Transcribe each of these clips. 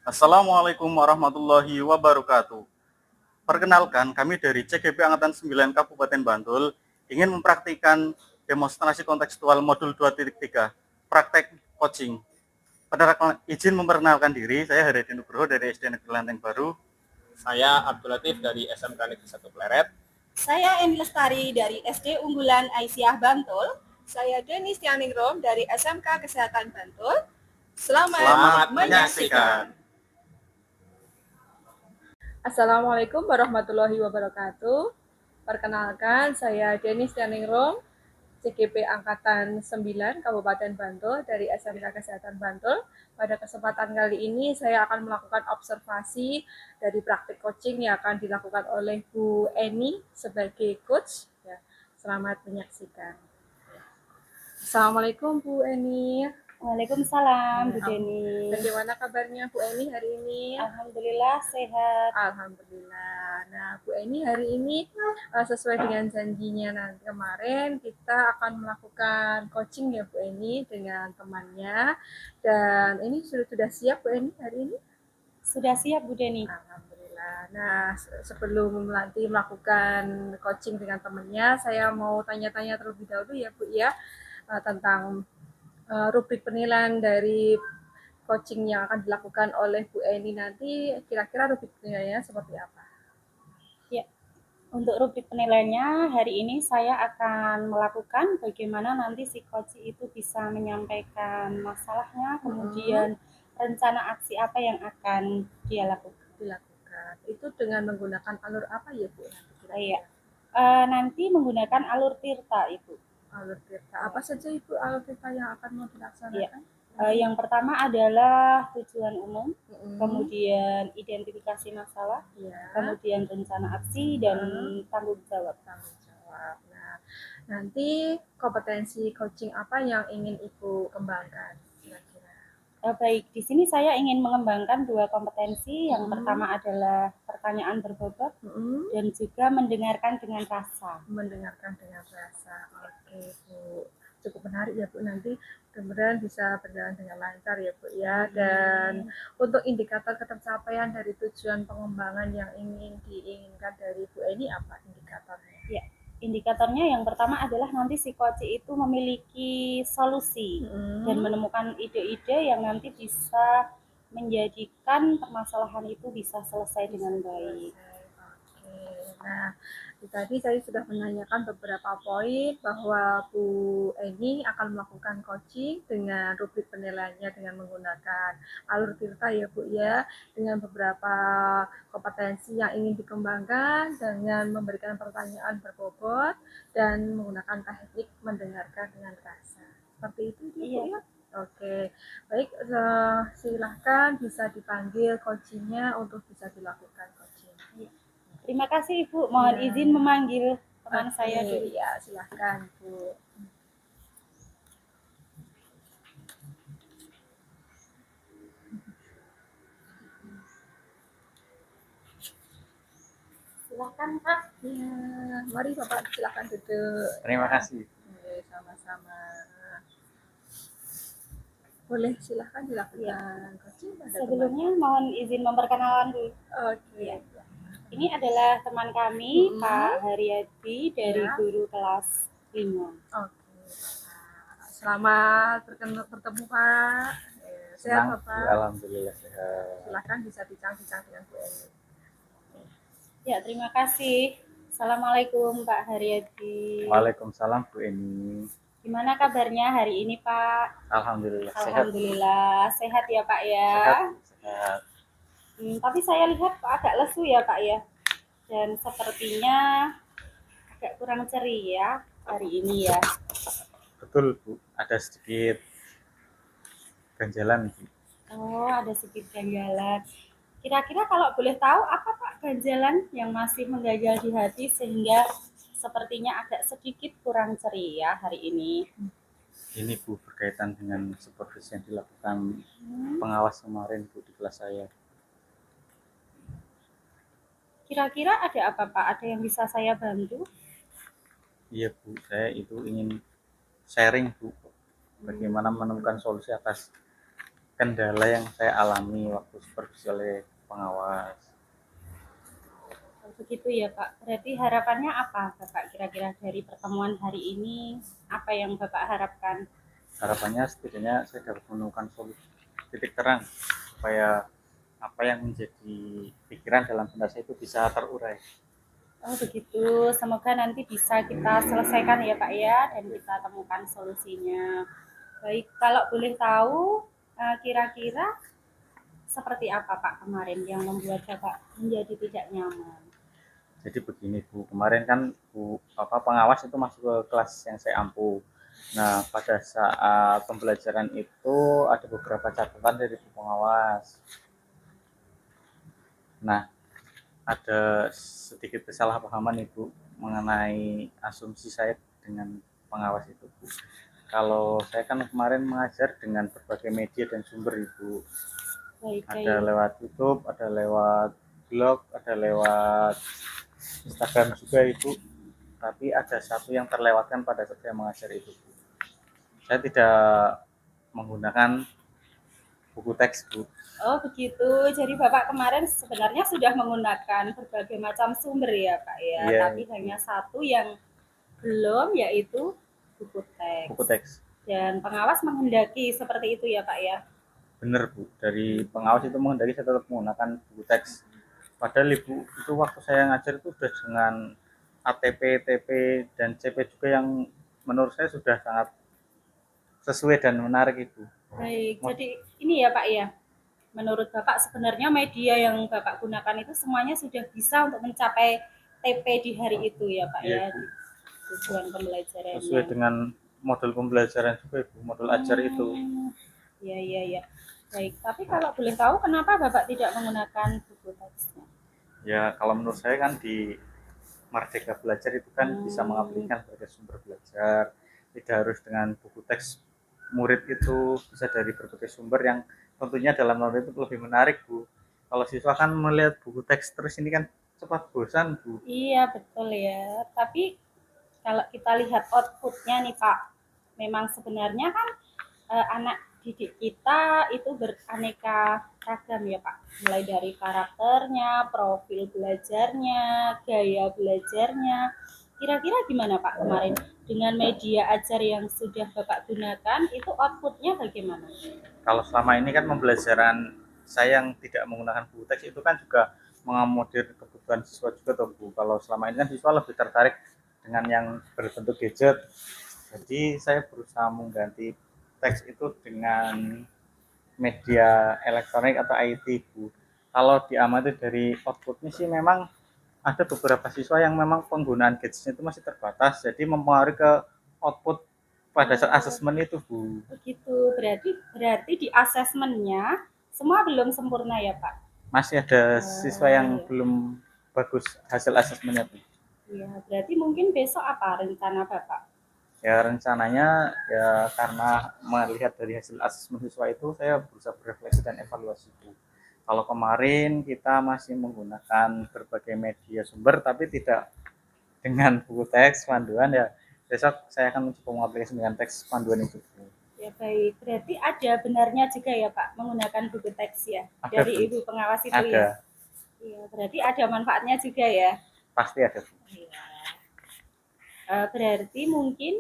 Assalamualaikum warahmatullahi wabarakatuh. Perkenalkan, kami dari CGP Angkatan 9 Kabupaten Bantul ingin mempraktikkan demonstrasi kontekstual modul 2.3, praktek coaching. Pada izin memperkenalkan diri, saya Haryadi Nugroho dari SD Negeri Lanteng Baru. Saya Abdul Latif dari SMK Negeri 1 Pleret. Saya Eni Lestari dari SD Unggulan Aisyah Bantul. Saya Denis Tianingrom dari SMK Kesehatan Bantul. Selamat menyaksikan. Assalamualaikum warahmatullahi wabarakatuh. Perkenalkan, saya Denis Tianingrom, CGP Angkatan 9 Kabupaten Bantul dari SMK Kesehatan Bantul. Pada kesempatan kali ini saya akan melakukan observasi dari praktik coaching yang akan dilakukan oleh Bu Eni sebagai coach. Selamat menyaksikan. Assalamualaikum Bu Eni. Waalaikumsalam Bu Deni. Bagaimana kabarnya Bu Eni hari ini? Alhamdulillah sehat. Alhamdulillah. Nah, Bu Eni hari ini sesuai dengan janjinya nanti kemarin kita akan melakukan coaching ya Bu Eni dengan temannya. Dan ini sudah siap Bu Eni hari ini? Sudah siap Bu Deni. Alhamdulillah. Nah, sebelum nanti melakukan coaching dengan temannya, saya mau tanya-tanya terlebih dahulu ya Bu ya tentang rubrik penilaian dari coaching yang akan dilakukan oleh Bu Eni nanti, kira-kira rubrik penilaiannya seperti apa? Ya, untuk rubrik penilaiannya hari ini saya akan melakukan bagaimana nanti si coach itu bisa menyampaikan masalahnya, kemudian rencana aksi apa yang akan dia lakukan. Itu dengan menggunakan alur apa ya Bu? Iya, nanti menggunakan alur tirta Ibu. Alur tirta. Apa saja Ibu alur tirta yang akan mau dilaksanakan? Yang pertama adalah tujuan umum, kemudian identifikasi masalah, kemudian rencana aksi dan tanggung jawab. Nah, nanti kompetensi coaching apa yang ingin Ibu kembangkan kira-kira? Baik, di sini saya ingin mengembangkan dua kompetensi. Yang pertama adalah pertanyaan berbobot dan juga mendengarkan dengan rasa. Mendengarkan dengan rasa. Oke Bu, cukup menarik ya Bu, nanti kemudian bisa berjalan dengan lancar ya Bu ya. Dan untuk indikator ketercapaian dari tujuan pengembangan yang ingin diinginkan dari Bu Eni apa indikatornya? Ya, indikatornya yang pertama adalah nanti si coach itu memiliki solusi dan menemukan ide-ide yang nanti bisa menjadikan permasalahan itu bisa selesai dengan baik. Nah, tadi saya sudah menanyakan beberapa poin bahwa Bu Eni akan melakukan coaching dengan rubrik penilaiannya dengan menggunakan alur tirta ya Bu ya, dengan beberapa kompetensi yang ingin dikembangkan dengan memberikan pertanyaan berbobot dan menggunakan teknik mendengarkan dengan rasa. Seperti itu Bu ya? Oke, baik, silahkan bisa dipanggil coachingnya untuk bisa dilakukan coaching. Terima kasih Ibu, mohon izin memanggil teman saya dulu. Ya, silahkan Bu. Silahkan Pak. Ya, mari Bapak silahkan duduk. Terima kasih. Sama-sama. Boleh silahkan dilakukan coaching. Sebelumnya mohon izin memperkenalkan dulu. Oke. Ini adalah teman kami, Pak Haryadi dari guru kelas 5. Oke. Selamat bertemu Pak. Sehat Bapak? Alhamdulillah sehat. Silahkan bisa bincang-bincang dengan Bu Eni. Ya, terima kasih. Assalamualaikum Pak Haryadi. Waalaikumsalam Bu Eni. Gimana kabarnya hari ini Pak? Alhamdulillah sehat. Alhamdulillah sehat ya Pak ya. Sehat. Tapi saya lihat Pak agak lesu ya Pak ya. Dan sepertinya agak kurang ceria hari ini ya. Betul Bu, ada sedikit ganjalan Bu. Oh, ada sedikit ganjalan. Kira-kira kalau boleh tahu apa Pak ganjalan yang masih mengganjal di hati sehingga sepertinya agak sedikit kurang ceria hari ini? Ini Bu berkaitan dengan supervisi yang dilakukan pengawas kemarin Bu di kelas saya. Kira-kira ada apa Pak? Ada yang bisa saya bantu? Iya Bu, saya itu ingin sharing Bu, bagaimana menemukan solusi atas kendala yang saya alami waktu supervisi oleh pengawas. Begitu ya Pak. Berarti harapannya apa Bapak kira-kira dari pertemuan hari ini? Apa yang Bapak harapkan? Harapannya setidaknya saya dapat menemukan solusi titik terang supaya apa yang menjadi pikiran dalam benak saya itu bisa terurai. Oh begitu, semoga nanti bisa kita selesaikan ya Pak ya, dan kita temukan solusinya. Baik, kalau boleh tahu, kira-kira seperti apa Pak kemarin yang membuat Bapak menjadi tidak nyaman? Jadi begini Bu, kemarin kan pengawas itu masuk ke kelas yang saya ampu. Nah, pada saat pembelajaran itu ada beberapa catatan dari Bu pengawas. Nah, ada sedikit kesalahpahaman Ibu mengenai asumsi saya dengan pengawas itu Bu. Kalau saya kan kemarin mengajar dengan berbagai media dan sumber Ibu. Baik, Ada baik. lewat YouTube, ada lewat blog, ada lewat Instagram juga Ibu. Tapi ada satu yang terlewatkan pada saat saya mengajar itu Bu. Saya tidak menggunakan buku teks Bu. Oh begitu, jadi Bapak kemarin sebenarnya sudah menggunakan berbagai macam sumber ya Pak ya, Iya, tapi hanya satu yang belum, yaitu buku buku teks. teks. Dan pengawas menghendaki seperti itu ya Pak ya. Bener Bu, dari pengawas itu menghendaki saya tetap menggunakan buku teks. Padahal Ibu itu waktu saya ngajar itu sudah dengan ATP, TP, dan CP juga yang menurut saya sudah sangat sesuai dan menarik Ibu. Baik, jadi ini ya Pak ya, menurut Bapak sebenarnya media yang Bapak gunakan itu semuanya sudah bisa untuk mencapai TP di hari itu ya Pak Iya ya, Bu, di tujuan pembelajarannya. sesuai dengan model pembelajaran juga Ibu, model ajar itu. Iya, iya, iya. Baik, tapi kalau boleh tahu kenapa Bapak tidak menggunakan buku teksnya? Ya kalau menurut saya kan di Merdeka Belajar itu kan bisa mengaplikasikan berbagai sumber belajar, tidak harus dengan buku teks. Murid itu bisa dari berbagai sumber yang tentunya dalam hal itu lebih menarik Bu. Kalau siswa kan melihat buku teks terus ini kan cepat bosan Bu. Iya, betul ya. Tapi kalau kita lihat outputnya nih Pak, memang sebenarnya kan anak didik kita itu beraneka ragam ya Pak. Mulai dari karakternya, profil belajarnya, gaya belajarnya. Kira-kira gimana Pak kemarin dengan media ajar yang sudah Bapak gunakan itu outputnya bagaimana? Kalau selama ini kan pembelajaran saya yang tidak menggunakan buku teks itu kan juga mengakomodir kebutuhan siswa juga tuh Bu. Kalau selama ini kan siswa lebih tertarik dengan yang berbentuk gadget. Jadi saya berusaha mengganti teks itu dengan media elektronik atau IT Bu. Kalau diamati dari outputnya sih memang ada beberapa siswa yang memang penggunaan gadgetnya itu masih terbatas, jadi mempengaruhi ke output pada saat asesmen itu Bu. Begitu, berarti di asesmennya semua belum sempurna ya Pak? Masih ada siswa yang belum bagus hasil asesmennya Bu. Iya, berarti mungkin besok apa rencana Bapak? Ya rencananya ya karena melihat dari hasil asesmen siswa itu saya berusaha berefleksi dan evaluasi Bu. Kalau kemarin kita masih menggunakan berbagai media sumber tapi tidak dengan buku teks panduan, ya besok saya akan mencoba mengaplikasikan dengan teks panduan itu Bu. Ya baik, berarti ada benarnya juga ya Pak menggunakan buku teks ya Ada, dari Bu. Ibu pengawas itu Ada. ya? Iya, berarti ada manfaatnya juga ya? Pasti ada Bu. Iya. Berarti mungkin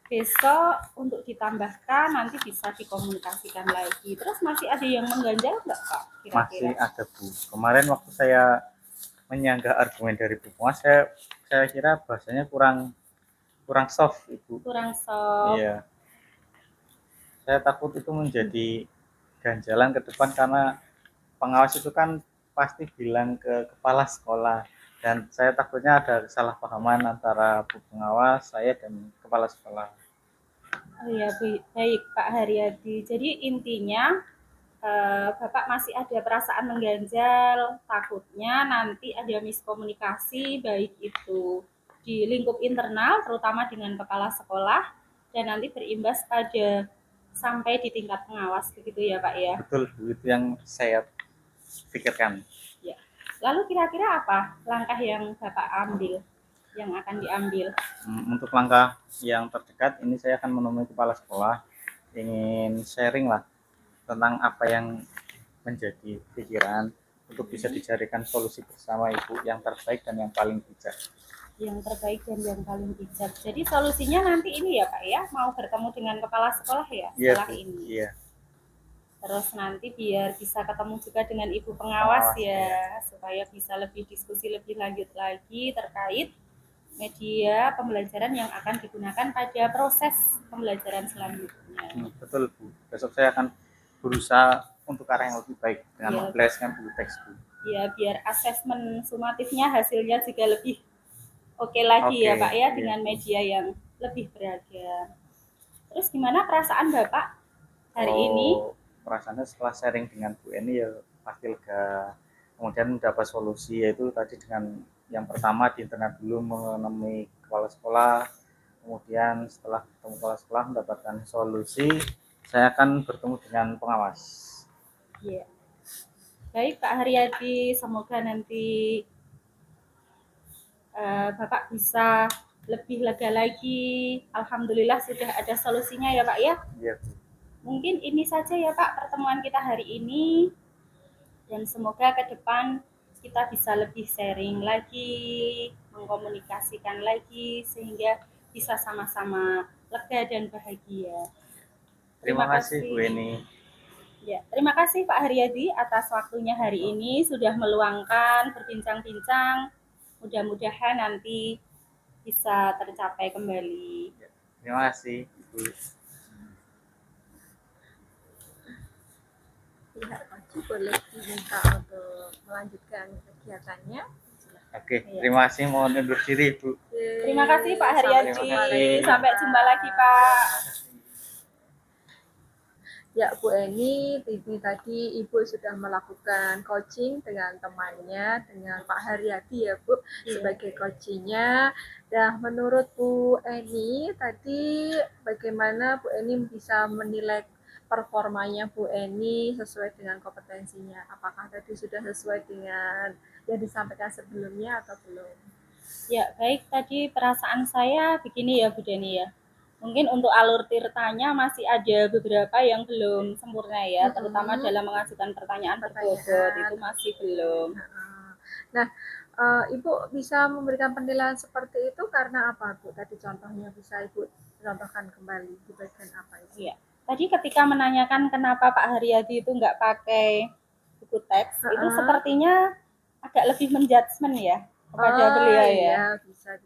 besok untuk ditambahkan nanti bisa dikomunikasikan lagi. Terus masih ada yang mengganjal nggak Pak Masih kira-kira? ada Bu. Kemarin waktu saya menyanggah argumen dari Bu Muas, saya kira bahasanya kurang kurang soft Ibu. Kurang soft. Iya. Saya takut itu menjadi ganjalan ke depan karena pengawas itu kan pasti bilang ke kepala sekolah, dan saya takutnya ada kesalahpahaman antara Bu pengawas, saya dan kepala sekolah. Oh ya, baik Pak Haryadi. Jadi intinya Bapak masih ada perasaan mengganjal, takutnya nanti ada miskomunikasi baik itu di lingkup internal terutama dengan kepala sekolah dan nanti berimbas pada sampai di tingkat pengawas begitu ya Pak ya. Betul Bu, itu yang saya pikirkan. Ya. Lalu kira-kira apa langkah yang Bapak ambil, yang akan diambil? Untuk langkah yang terdekat ini saya akan menemui kepala sekolah, ingin sharing lah tentang apa yang menjadi pikiran untuk bisa dicarikan solusi bersama Ibu yang terbaik dan yang paling bijak. Yang terbaik dan yang paling bijak. Jadi solusinya nanti ini ya Pak ya, mau bertemu dengan kepala sekolah ya setelah Bu. ini. Iya. Terus nanti biar bisa ketemu juga dengan ibu pengawas ya, ya, supaya bisa lebih diskusi lebih lanjut lagi terkait media pembelajaran yang akan digunakan pada proses pembelajaran selanjutnya. Betul Bu. Besok saya akan berusaha untuk arah yang lebih baik dengan Ya. memperlihatkan buku teks Bu. Ya biar asesmen sumatifnya hasilnya juga lebih oke lagi ya Pak ya, dengan media yang lebih beragam. Terus gimana perasaan Bapak hari ini? Perasaannya setelah sharing dengan Bu Eni ya pasti lega. Kemudian mendapat solusi, yaitu tadi dengan yang pertama di internet dulu menemui kepala sekolah, kemudian setelah ketemu kepala sekolah mendapatkan solusi, saya akan bertemu dengan pengawas. Iya. Baik Pak Haryadi, semoga nanti Bapak bisa lebih lega lagi. Alhamdulillah sudah ada solusinya ya Pak ya. Iya Bu. Mungkin ini saja ya Pak pertemuan kita hari ini, dan semoga ke depan kita bisa lebih sharing lagi, mengkomunikasikan lagi sehingga bisa sama-sama lega dan bahagia. Terima kasih Bu Eni. Ya, terima kasih Pak Haryadi atas waktunya hari ini sudah meluangkan berbincang-bincang. Mudah-mudahan nanti bisa tercapai kembali. Terima kasih Ibu. Pihak Koci boleh diminta untuk melanjutkan kegiatannya. Oke, terima kasih, mohon undur diri Bu. Terima kasih Pak Haryadi. Sampai jumpa lagi Pak. Ya Bu Eni, ini tadi Ibu sudah melakukan coaching dengan temannya, dengan Pak Haryadi ya Bu, sebagai coachingnya. Dan menurut Bu Eni, tadi bagaimana Bu Eni bisa menilai performanya Bu Eni sesuai dengan kompetensinya? Apakah tadi sudah sesuai dengan yang disampaikan sebelumnya atau belum? Ya, baik, tadi perasaan saya begini ya Bu Deni ya. Mungkin untuk alur tirtanya masih ada beberapa yang belum sempurna ya, terutama dalam mengajukan pertanyaan berbobot itu masih belum. Nah, Ibu bisa memberikan penilaian seperti itu karena apa Bu? Tadi contohnya bisa Ibu contohkan kembali di bagian apa itu? Iya. Tadi ketika menanyakan kenapa Pak Haryadi itu nggak pakai buku teks, itu sepertinya agak lebih menjudgment ya kepada beliau ya. Iya, bisa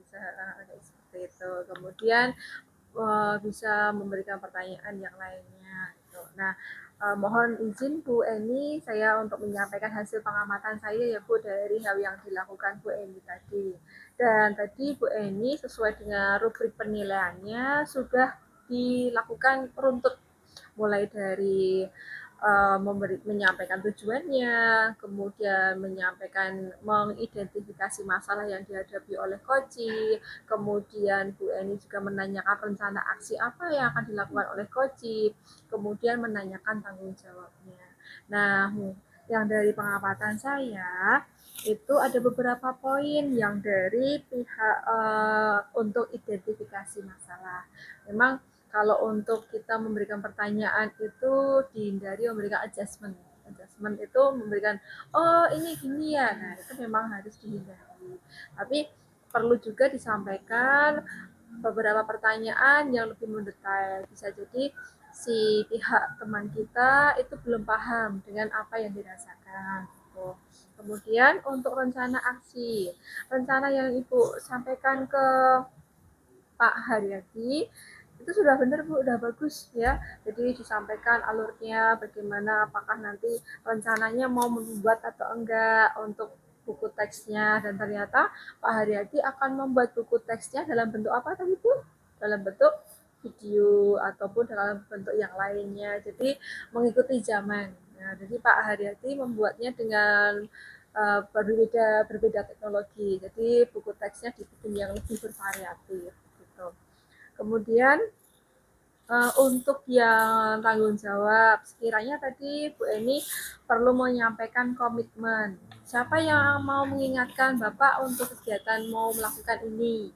seperti itu. Kemudian bisa memberikan pertanyaan yang lainnya. Gitu. Nah, mohon izin Bu Eni, saya untuk menyampaikan hasil pengamatan saya ya Bu dari hal yang dilakukan Bu Eni tadi. Dan tadi Bu Eni sesuai dengan rubrik penilaiannya sudah dilakukan runtut mulai dari menyampaikan tujuannya, kemudian mengidentifikasi masalah yang dihadapi oleh Koci, kemudian Bu Eni juga menanyakan rencana aksi apa yang akan dilakukan oleh Koci, kemudian menanyakan tanggung jawabnya. Nah, yang dari pengamatan saya itu ada beberapa poin yang dari pihak untuk identifikasi masalah. Memang kalau untuk kita memberikan pertanyaan itu dihindari memberikan adjustment itu memberikan oh ini gini ya, nah itu memang harus dihindari. Tapi perlu juga disampaikan beberapa pertanyaan yang lebih mendetail. Bisa jadi si pihak teman kita itu belum paham dengan apa yang dirasakan. Kemudian untuk rencana aksi, rencana yang Ibu sampaikan ke Pak Haryadi itu sudah benar Bu, udah bagus ya. Jadi disampaikan alurnya bagaimana, apakah nanti rencananya mau membuat atau enggak untuk buku teksnya, dan ternyata Pak Haryadi akan membuat buku teksnya dalam bentuk apa tadi Bu? Dalam bentuk video ataupun dalam bentuk yang lainnya. Jadi mengikuti zaman. Nah, jadi Pak Haryadi membuatnya dengan berbeda teknologi. Jadi buku teksnya dibikin yang lebih bervariatif. Kemudian untuk yang tanggung jawab, sekiranya tadi Bu Eni perlu menyampaikan komitmen. Siapa yang mau mengingatkan Bapak untuk kegiatan mau melakukan ini?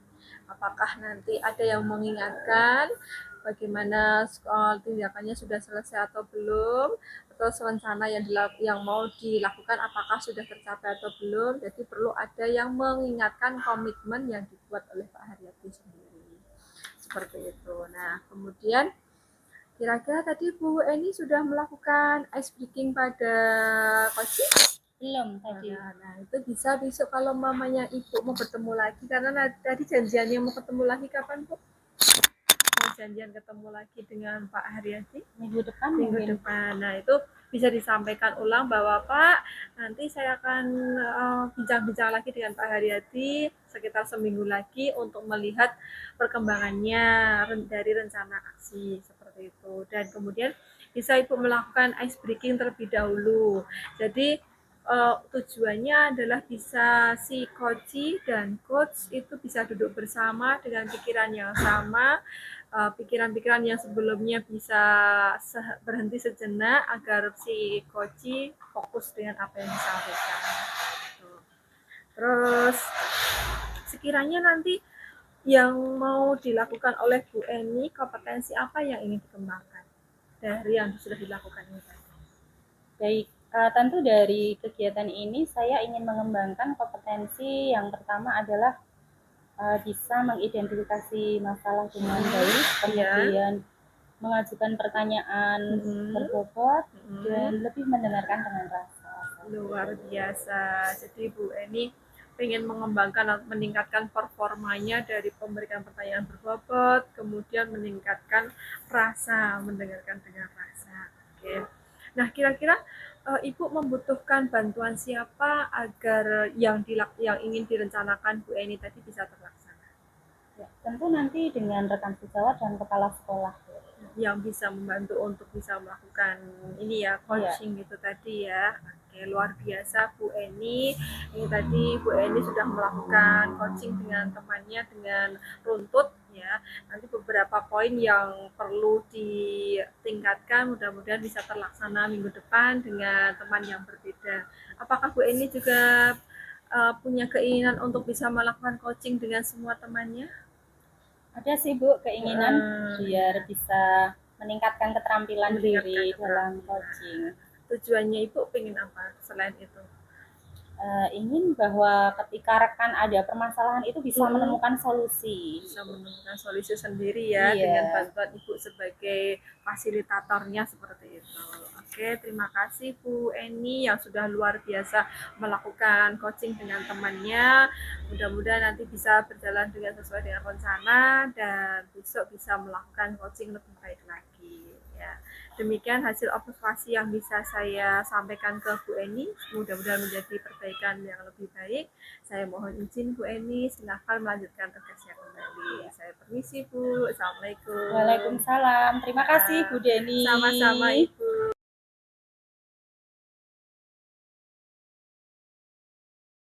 Apakah nanti ada yang mengingatkan bagaimana tindakannya sudah selesai atau belum, terus rencana yang mau dilakukan apakah sudah tercapai atau belum. Jadi perlu ada yang mengingatkan komitmen yang dibuat oleh Pak Haryati sendiri. Seperti itu. Nah, kemudian kira-kira tadi Bu Eni sudah melakukan ice breaking pada coaching? Belum tadi. Nah, itu bisa besok kalau mamanya Ibu mau bertemu lagi, karena tadi janjiannya mau ketemu lagi kapan, Bu? Mau janjian ketemu lagi dengan Pak Haryati? Minggu depan Minggu mungkin. depan. Nah, itu bisa disampaikan ulang bahwa Pak, nanti saya akan bincang-bincang lagi dengan Pak Haryati sekitar seminggu lagi untuk melihat perkembangannya dari rencana aksi seperti itu. Dan kemudian bisa Ibu melakukan ice breaking terlebih dahulu. Jadi tujuannya adalah bisa si coach dan coach itu bisa duduk bersama dengan pikiran yang sama, pikiran-pikiran yang sebelumnya bisa berhenti sejenak agar si coach fokus dengan apa yang disampaikan. Terus sekiranya nanti yang mau dilakukan oleh Bu Eni, kompetensi apa yang ingin dikembangkan dari yang sudah dilakukan ini? Baik, tentu dari kegiatan ini saya ingin mengembangkan kompetensi yang pertama adalah bisa mengidentifikasi masalah dengan baik, kemudian mengajukan pertanyaan berbobot dan lebih mendengarkan dengan rasa. Luar biasa. Jadi Bu Eni ingin mengembangkan atau meningkatkan performanya dari memberikan pertanyaan berbobot, kemudian meningkatkan rasa, mendengarkan dengan rasa. Oke. Nah, kira-kira Ibu membutuhkan bantuan siapa agar yang ingin direncanakan Bu Eni tadi bisa terlaksana? Ya, tentu nanti dengan rekan sejawat dan kepala sekolah yang bisa membantu untuk bisa melakukan ini ya, coaching gitu tadi ya. Oke, luar biasa Bu Eni. Ini tadi Bu Eni sudah melakukan coaching dengan temannya dengan runtut ya. Nanti beberapa poin yang perlu ditingkatkan mudah-mudahan bisa terlaksana minggu depan dengan teman yang berbeda. Apakah Bu Eni juga punya keinginan untuk bisa melakukan coaching dengan semua temannya? Ada sih Bu keinginan biar bisa meningkatkan keterampilan diri dalam coaching. Tujuannya Ibu pengen apa selain itu? Ingin bahwa ketika rekan ada permasalahan itu bisa menemukan solusi. Bisa menemukan solusi sendiri ya, dengan bantuan Ibu sebagai fasilitatornya seperti itu. Oke, terima kasih Bu Eni yang sudah luar biasa melakukan coaching dengan temannya. Mudah-mudahan nanti bisa berjalan dengan sesuai dengan rencana dan besok bisa melakukan coaching lebih baik lagi ya. Demikian hasil observasi yang bisa saya sampaikan ke Bu Eni. Mudah-mudahan menjadi perbaikan yang lebih baik. Saya mohon izin Bu Eni, silahkan melanjutkan tugasnya kembali. Saya permisi Bu. Assalamualaikum. Waalaikumsalam. Terima kasih Bu Deni. Sama-sama Ibu.